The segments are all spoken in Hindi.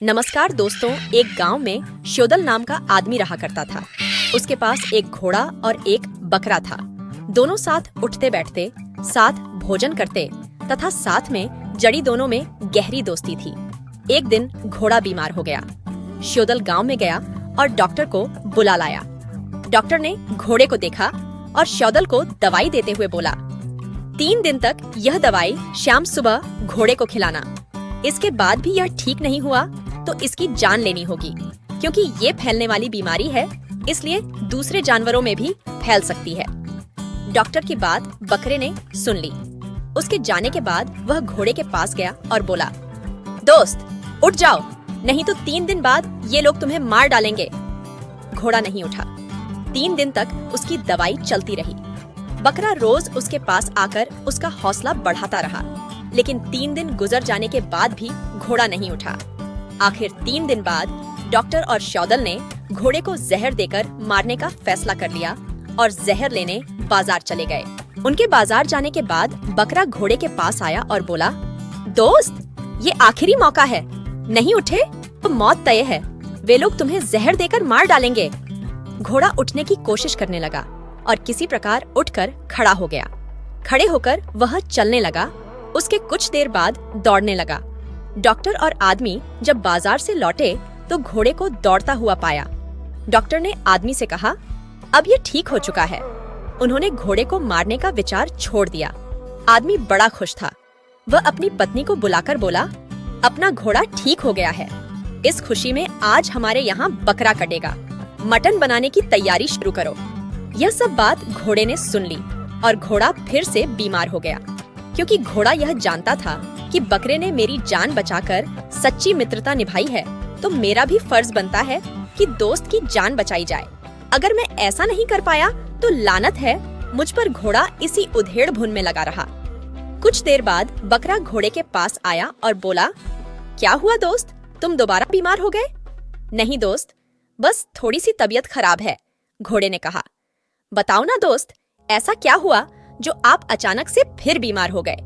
नमस्कार दोस्तों, एक गांव में श्योदल नाम का आदमी रहा करता था। उसके पास एक घोड़ा और एक बकरा था। दोनों साथ उठते बैठते, साथ भोजन करते तथा साथ में जड़ी दोनों में गहरी दोस्ती थी। एक दिन घोड़ा बीमार हो गया। श्योदल गांव में गया और डॉक्टर को बुला लाया। डॉक्टर ने घोड़े को देखा और श्योदल को दवाई देते हुए बोला, 3 दिन तक यह दवाई शाम सुबह घोड़े को खिलाना। इसके बाद भी यह ठीक नहीं हुआ तो इसकी जान लेनी होगी, क्योंकि ये फैलने वाली बीमारी है, इसलिए दूसरे जानवरों में भी फैल सकती है। डॉक्टर की बात बकरे ने सुन ली। उसके जाने के बाद वह घोड़े के पास गया और बोला, दोस्त उठ जाओ, नहीं तो 3 दिन बाद ये लोग तुम्हें मार डालेंगे। घोड़ा नहीं उठा। 3 दिन तक उसकी दवाई चलती रही। बकरा रोज उसके पास आकर उसका हौसला बढ़ाता रहा, लेकिन 3 दिन गुजर जाने के बाद भी घोड़ा नहीं उठा। आखिर 3 दिन बाद डॉक्टर और श्योदल ने घोड़े को जहर देकर मारने का फैसला कर लिया और जहर लेने बाजार चले गए। उनके बाजार जाने के बाद बकरा घोड़े के पास आया और बोला, दोस्त ये आखिरी मौका है, नहीं उठे तो मौत तय है। वे लोग तुम्हें जहर देकर मार डालेंगे। घोड़ा उठने की कोशिश करने लगा और किसी प्रकार उठकर खड़ा हो गया। खड़े होकर वह चलने लगा। उसके कुछ देर बाद दौड़ने लगा। डॉक्टर और आदमी जब बाजार से लौटे तो घोड़े को दौड़ता हुआ पाया। डॉक्टर ने आदमी से कहा, अब ये ठीक हो चुका है। उन्होंने घोड़े को मारने का विचार छोड़ दिया। आदमी बड़ा खुश था। वह अपनी पत्नी को बुलाकर बोला, अपना घोड़ा ठीक हो गया है। इस खुशी में आज हमारे यहाँ बकरा कटेगा। मटन बनाने की तैयारी शुरू करो। यह सब बात घोड़े ने सुन ली और घोड़ा फिर से बीमार हो गया, क्योंकि घोड़ा यह जानता था कि बकरे ने मेरी जान बचाकर सच्ची मित्रता निभाई है, तो मेरा भी फर्ज बनता है कि दोस्त की जान बचाई जाए। अगर मैं ऐसा नहीं कर पाया तो लानत है मुझ पर। घोड़ा इसी उधेड़ बुन में लगा रहा। कुछ देर बाद बकरा घोड़े के पास आया और बोला, क्या हुआ दोस्त, तुम दोबारा बीमार हो गए? नहीं दोस्त, बस थोड़ी सी तबीयत खराब है, घोड़े ने कहा। बताओ ना दोस्त, ऐसा क्या हुआ जो आप अचानक से फिर बीमार हो गए?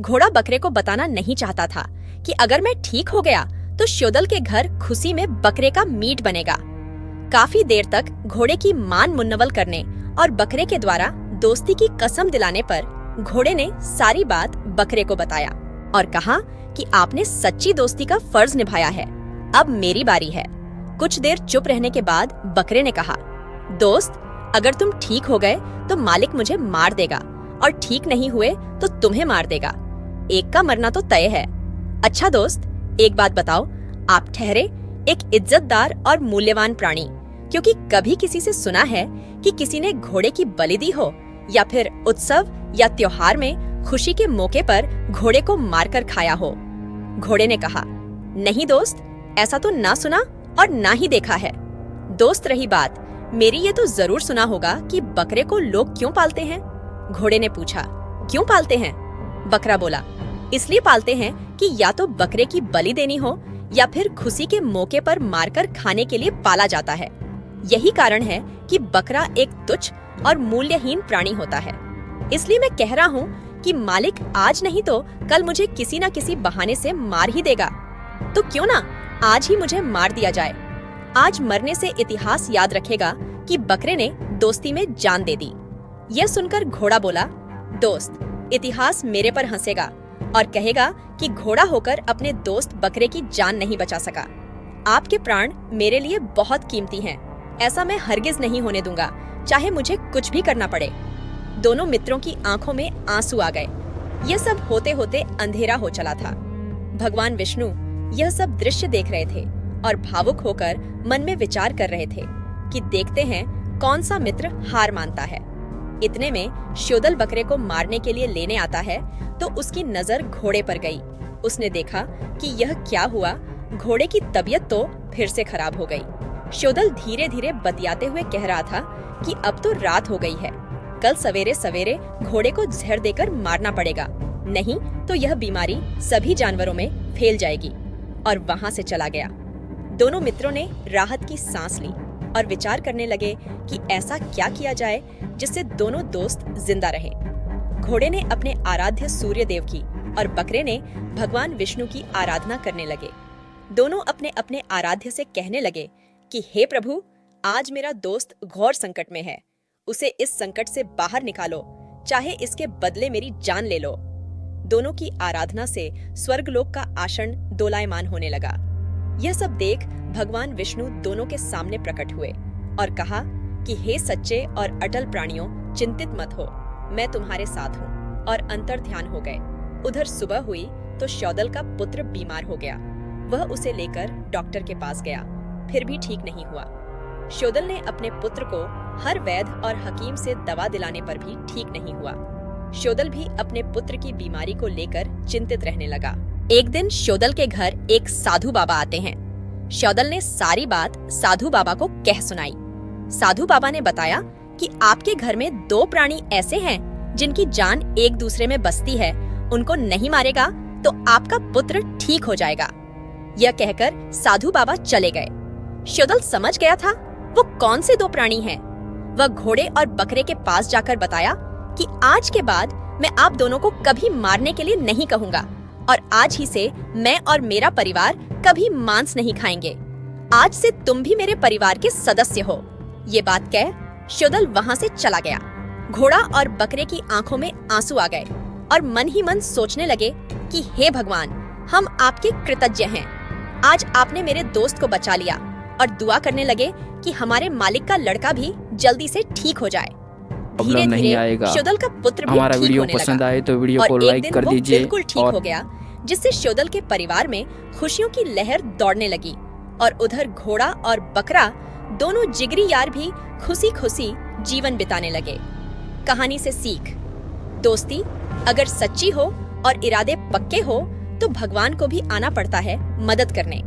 घोड़ा बकरे को बताना नहीं चाहता था कि अगर मैं ठीक हो गया तो श्योदल के घर खुशी में बकरे का मीट बनेगा। काफी देर तक घोड़े की मान मुन्नवल करने और बकरे के द्वारा दोस्ती की कसम दिलाने पर घोड़े ने सारी बात बकरे को बताया और कहा कि आपने सच्ची दोस्ती का फर्ज निभाया है, अब मेरी बारी है। कुछ देर चुप रहने के बाद बकरे ने कहा, दोस्त अगर तुम ठीक हो गए तो मालिक मुझे मार देगा और ठीक नहीं हुए तो तुम्हें मार देगा। एक का मरना तो तय है। अच्छा दोस्त, एक बात बताओ, आप ठहरे एक इज्जतदार और मूल्यवान प्राणी, क्योंकि कभी किसी से सुना है कि किसी ने घोड़े की बलि दी हो या फिर उत्सव या त्योहार में खुशी के मौके पर घोड़े को मारकर खाया हो? घोड़े ने कहा, नहीं दोस्त, ऐसा तो ना सुना और ना ही देखा है। दोस्त रही बात, मेरी ये तो जरूर सुना होगा कि बकरे को लोग क्यों पालते हैं? घोड़े ने पूछा, क्यों पालते हैं? बकरा बोला, इसलिए पालते हैं कि या तो बकरे की बलि देनी हो या फिर खुशी के मौके पर मारकर खाने के लिए पाला जाता है। यही कारण है कि बकरा एक तुच्छ और मूल्यहीन प्राणी होता है। इसलिए मैं कह रहा हूँ कि मालिक आज नहीं तो कल मुझे किसी न किसी बहाने से मार ही देगा। तो क्यों ना आज ही मुझे मार दिया जाए। आज मरने से इतिहास याद रखेगा कि बकरे ने दोस्ती में जान दे दी। यह सुनकर घोड़ा बोला, दोस्त इतिहास मेरे पर हंसेगा और कहेगा कि घोड़ा होकर अपने दोस्त बकरे की जान नहीं बचा सका। आपके प्राण मेरे लिए बहुत कीमती हैं। ऐसा मैं हरगिज नहीं होने दूंगा, चाहे मुझे कुछ भी करना पड़े। दोनों मित्रों की आंखों में आंसू आ गए। यह सब होते होते अंधेरा हो चला था। भगवान विष्णु यह सब दृश्य देख रहे थे और भावुक होकर मन में विचार कर रहे थे कि देखते हैं कौन सा मित्र हार मानता है। इतने में श्योदल बकरे को मारने के लिए लेने आता है तो उसकी नजर घोड़े पर गई। उसने देखा कि यह क्या हुआ। घोड़े की तबीयत तो फिर से खराब हो गई। श्योदल धीरे धीरे बतियाते हुए कह रहा था कि अब तो रात हो गई है, कल सवेरे सवेरे घोड़े को जहर देकर मारना पड़ेगा, नहीं तो यह बीमारी सभी जानवरों में फैल जाएगी। और वहाँ से चला गया। दोनों मित्रों ने राहत की सांस ली और विचार करने लगे कि ऐसा क्या किया जाए जिससे दोनों दोस्त जिंदा रहें। घोड़े ने अपने आराध्य सूर्य देव की और बकरे ने भगवान विष्णु की आराधना करने लगे। दोनों अपने अपने आराध्य से कहने लगे कि हे प्रभु, आज मेरा दोस्त घोर संकट में है, उसे इस संकट से बाहर निकालो, चाहे इसके बदले मेरी जान ले लो। दोनों की आराधना से स्वर्गलोक का आसन दोलायमान होने लगा। यह सब देख भगवान विष्णु दोनों के सामने प्रकट हुए और कहा कि हे सच्चे और अटल प्राणियों, चिंतित मत हो, मैं तुम्हारे साथ हूँ, और अंतर ध्यान हो गए। उधर सुबह हुई तो शौदल का पुत्र बीमार हो गया। वह उसे लेकर डॉक्टर के पास गया, फिर भी ठीक नहीं हुआ। शौदल ने अपने पुत्र को हर वैद्य और हकीम से दवा दिलाने पर भी ठीक नहीं हुआ। शौदल भी अपने पुत्र की बीमारी को लेकर चिंतित रहने लगा। एक दिन शौदल के घर एक साधु बाबा आते हैं। शौदल ने सारी बात साधु बाबा को कह सुनाई। साधु बाबा ने बताया कि आपके घर में 2 प्राणी ऐसे हैं जिनकी जान एक दूसरे में बसती है, उनको नहीं मारेगा तो आपका पुत्र ठीक हो जाएगा। यह कहकर साधु बाबा चले गए। शौदल समझ गया था वो कौन से 2 प्राणी हैं। वह घोड़े और बकरे के पास जाकर बताया कि आज के बाद मैं आप दोनों को कभी मारने के लिए नहीं कहूँगा, और आज ही से मैं और मेरा परिवार कभी मांस नहीं खाएंगे। आज से तुम भी मेरे परिवार के सदस्य हो। ये बात कह शौदल वहाँ से चला गया। घोड़ा और बकरे की आंखों में आंसू आ गए और मन ही मन सोचने लगे कि हे भगवान, हम आपके कृतज्ञ हैं। आज आपने मेरे दोस्त को बचा लिया, और दुआ करने लगे कि हमारे मालिक का लड़का भी जल्दी से ठीक हो जाए। धीरे धीरे शौदल का पुत्र भी हमारा ठीक वीडियो होने पसंद लगा, आए तो वीडियो को और लाइक एक दिन कर वो दीजिए बिल्कुल ठीक हो गया, जिससे शौदल के परिवार में खुशियों की लहर दौड़ने लगी। और उधर घोड़ा और बकरा दोनों जिगरी यार भी खुशी खुशी जीवन बिताने लगे। कहानी से सीख: दोस्ती अगर सच्ची हो और इरादे पक्के हो तो भगवान को भी आना पड़ता है मदद करने।